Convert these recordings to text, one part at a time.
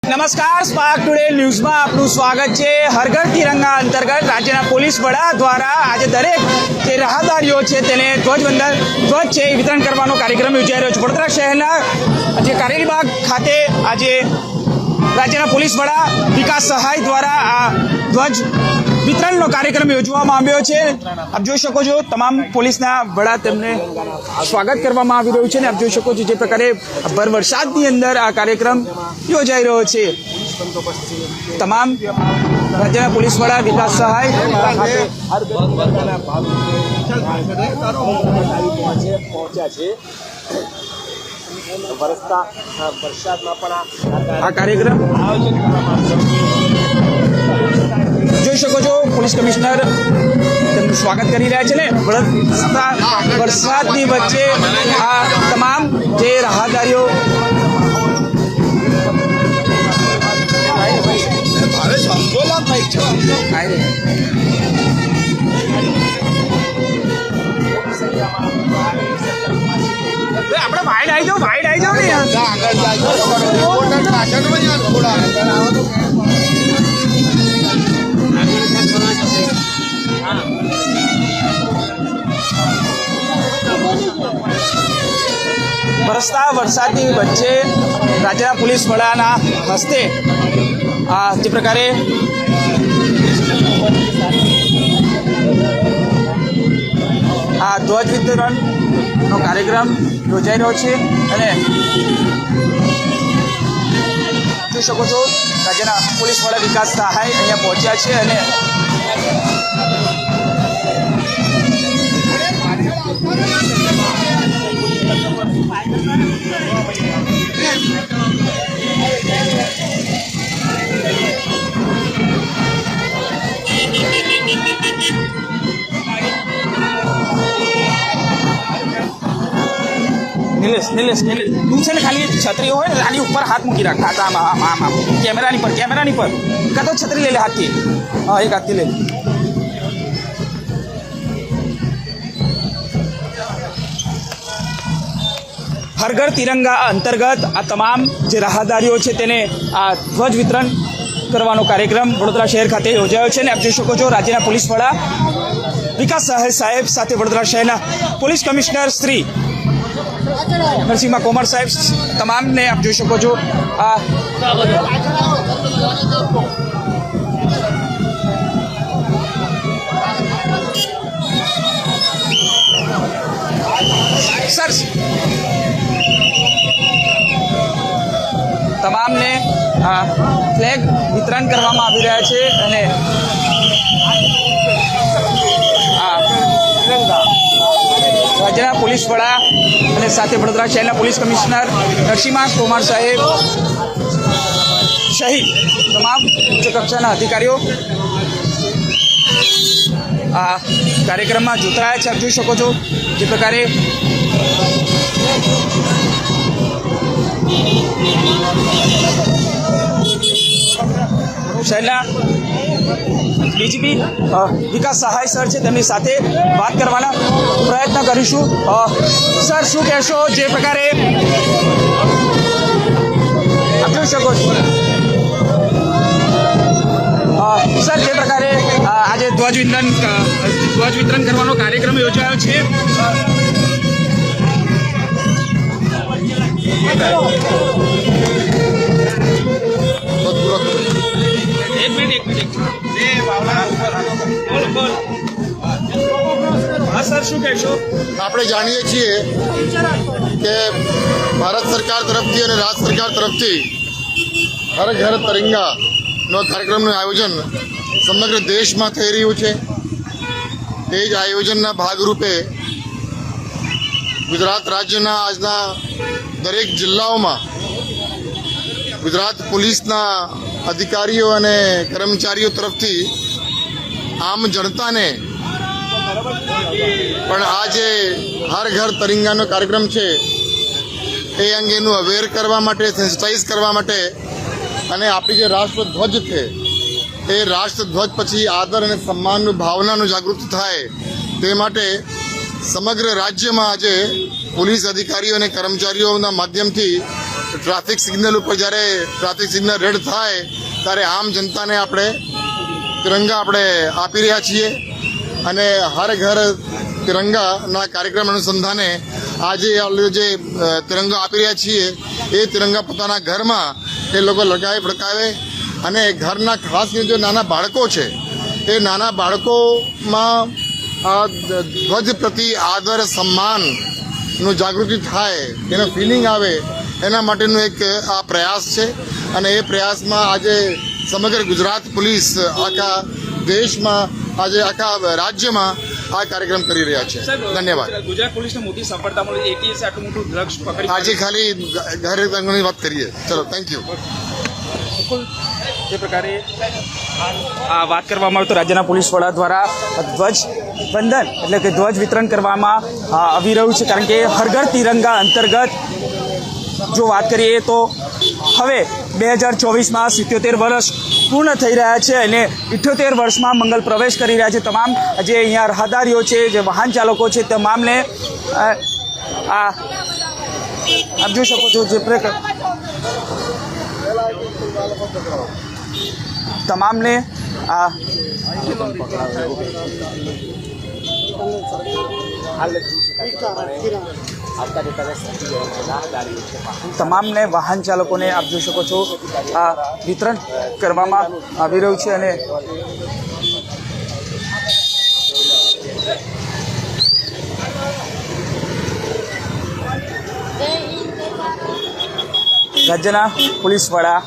નમસ્કાર, spark today ન્યૂઝમાં આપનું સ્વાગત છે। હર ઘર તિરંગા અંતર્ગત રાજ્યના પોલીસ વડા દ્વારા આજે દરેક જે રાહદારીઓ છે તેને ધ્વજ છે એ વિતરણ કરવાનો કાર્યક્રમ યોજાઈ રહ્યો છે। વડોદરા શહેરના જે કારેલીબાગ ખાતે આજે રાજ્યના પોલીસ વડા વિકાસ સહાય દ્વારા આ ધ્વજ વિતરણનો કાર્યક્રમ યોજવામાં આવ્યો છે। આપ જોઈ શકો છો તમામ પોલીસના વડા તેમને સ્વાગત કરવામાં આવી રહ્યું છે અને આપ જોઈ શકો છો જે પ્રકારે ભર વરસાદની અંદર આ કાર્યક્રમ યોજાઈ રહ્યો છે। તમામ રાજ્યના પોલીસ વડા વિકાસ સહાય આ કાર્યક્રમ જોઈ શકો છો। પોલીસ કમિશનર તેમનું સ્વાગત કરી રહ્યા છે ને વરસાદની વચ્ચે આ તમામ જે રાહદારીઓ આપણે વાઇડ આવી જાઓ ને વરસતા વરસાદની વચ્ચે રાજ્યના પોલીસ વડાના હસ્તે જે પ્રકારે આ ધ્વજ વિતરણનો કાર્યક્રમ યોજાઈ રહ્યો છે અને જોઈ શકો છો રાજ્યના પોલીસ વડા વિકાસ સહાય અહીંયા પહોંચ્યા છે અને નિલેશ તું છે ને ખાલી છત્રી હોય ને આની ઉપર હાથ મૂકી રાખ આમ કેમેરાની પર કાં તો છત્રી લઈ લે હાથથી, હા એક હાથથી લે। હર ઘર તિરંગા અંતર્ગત આ તમામ જે રાહદારીઓ છે તેને આ ધ્વજ વિતરણ કરવાનો કાર્યક્રમ વડોદરા શહેર ખાતે યોજાયો છે અને આપ જોઈ શકો છો રાજ્યના પોલીસ વડા વિકાસ સહાય સાહેબ સાથે વડોદરા શહેરના પોલીસ કમિશનર શ્રી નરસિંહ કોમર સાહેબ તમામને આપ જોઈ શકો છો આ સર તમામને ફ્લેગ વિતરણ કરવામાં આવી રહ્યા છે અને રાજ્યના પોલીસ વડા અને સાથે વડોદરા શહેરના પોલીસ કમિશનર નરસિંહ કોમર સાહેબ સહિત તમામ ઉચ્ચ કક્ષાના અધિકારીઓ આ કાર્યક્રમમાં જોતરાયા છે। આપ જોઈ શકો છો જે પ્રકારે શહેરના ડીજીપી વિકાસ સહાય સર છે તેમની સાથે વાત કરવાના પ્રયત્ન કરીશું। સર શું કહેશો જે પ્રકારે આપ જોઈ શકો છો સર જે પ્રકારે આજે ધ્વજ વિતરણ કરવાનો કાર્યક્રમ યોજાયો છે એક મિનિટ હા સર શું કહેશો? આપણે જાણીએ છીએ કે ભારત સરકાર તરફથી અને રાજ્ય સરકાર તરફથી હર ઘર તિરંગાનો કાર્યક્રમનું આયોજન સમગ્ર દેશમાં થઈ રહ્યું છે। એ જ આયોજનના ભાગરૂપે ગુજરાત રાજ્યના આજના દરેક જિલ્લાઓમાં ગુજરાત પોલીસના અધિકારીઓ અને કર્મચારીઓ તરફથી આમ જનતાને પણ આ જે હર ઘર તિરંગાનો કાર્યક્રમ છે એ અંગેનું અવેર કરવા માટે, સેન્સિટાઇઝ કરવા માટે અને આપણી જે રાષ્ટ્રધ્વજ છે એ રાષ્ટ્રધ્વજ પછી આદર અને સન્માનનું ભાવનાનું જાગૃતિ થાય તે માટે સમગ્ર રાજ્યમાં આજે પોલીસ અધિકારીઓ અને કર્મચારીઓના માધ્યમથી ટ્રાફિક સિગ્નલ ઉપર જ્યારે ટ્રાફિક સિગ્નલ રેડ થાય ત્યારે આમ જનતાને આપણે તિરંગા આપણે આપી રહ્યા છીએ અને હર ઘર તિરંગાના કાર્યક્રમ અનુસંધાને આજે જે તિરંગા આપી રહ્યા છીએ એ તિરંગા પોતાના ઘરમાં એ લોકો લગાવે ફડકાવે અને ઘરના ખાસ કરીને જો નાના બાળકો છે એ નાના બાળકોમાં આ ધ્વજ પ્રતિ આદર સન્માનનું જાગૃતિ થાય એનો ફિલિંગ આવે એના માટેનું એક આ પ્રયાસ છે અને એ પ્રયાસમાં આજે સમગ્ર ગુજરાત પોલીસ આખા દેશમાં આજે આખા રાજ્યમાં આ કાર્યક્રમ કરી રહ્યા છે. ધન્યવાદ. ગુજરાત પોલીસને મોટી સફળતા મળી, એટીએસ આટલું મોટું ડ્રગ્સ પકડી. આજે ખાલી ઘર રંગની વાત કરીએ. ચલો, થેન્ક યુ. બિલકુલ જે પ્રકારે આ વાત કરવામાં આવે તો રાજ્યના પોલીસ વડા દ્વારા ધ્વજ વંદન એટલે કે ધ્વજ વિતરણ કરવામાં આવી રહ્યું છે, કારણ કે હર ઘર તિરંગા અંતર્ગત જો વાત કરીએ તો હવે 2024માં 77 વર્ષ પૂર્ણ થઈ રહ્યા છે અને 78 વર્ષમાં મંગલ પ્રવેશ કરી રહ્યા છે. તમામ જે અહીંયા રાહદારીઓ છે, જે વાહન ચાલકો છે, તમામને આપ જોઈ શકો છો જે તમામને તમામને વાહન ચાલકોને આપ જોઈ શકો છો આ વિતરણ કરવામાં આવી રહ્યું છે અને રાજ્યના પોલીસ વડા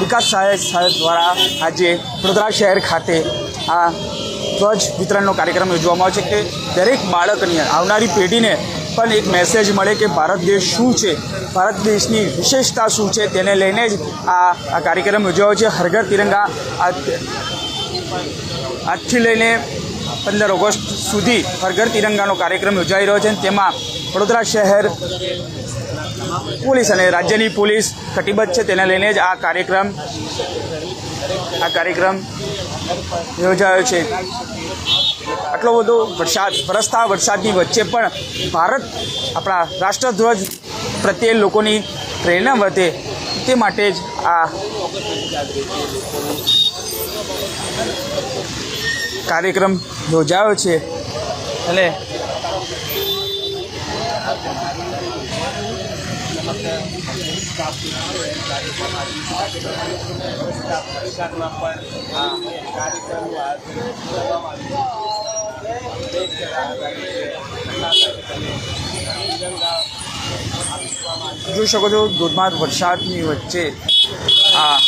વિકાસ સાહેબ દ્વારા આજે વડોદરા શહેર ખાતે આ ધ્વજ વિતરણનો કાર્યક્રમ યોજવામાં આવે છે કે દરેક બાળકની આવનારી પેઢીને પણ એક મેસેજ મળે કે ભારત દેશ શું છે, ભારત દેશની વિશેષતા શું છે, તેને લઈને જ આ કાર્યક્રમ યોજાયો છે. હર ઘર તિરંગા આજથી લઈને 15 ઓગસ્ટ સુધી હર ઘર તિરંગાનો કાર્યક્રમ યોજાઈ રહ્યો છે. તેમાં વડોદરા શહેર પોલીસ અને રાજ્યની પોલીસ કટિબદ્ધ છે, તેને લઈને જ આ કાર્યક્રમ યોજાયો છે. આટલો બધો વરસાદ વરસતા વરસાદની વચ્ચે પણ ભારત આપણા રાષ્ટ્રધ્વજ પ્રત્યે લોકોની પ્રેરણા વધે તે માટે જ આ કાર્યક્રમ યોજાયો છે અને જોઈ શકો છો ધોધમાર વરસાદની વચ્ચે આ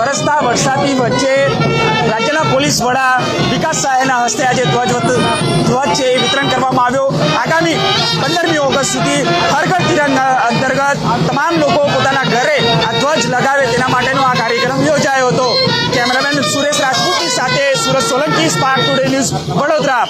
વરસતા વરસાદની વચ્ચે રાજ્યના પોલીસ વડા વિકાસ સહાયના હસ્તે આજે ધ્વજ છે એ વિતરણ કરવામાં આવ્યો. આગામી 15મી ઓગસ્ટ સુધી હર ઘર તિરંગા અંતર્ગત તમામ લોકો પોતાના ઘરે આ ધ્વજ લગાવે તેના માટેનો આ કાર્યક્રમ યોજાયો હતો. કેમેરામેન સુરેશ રાજપૂતની સાથે Surat Solanki, spark today news, Vadodara.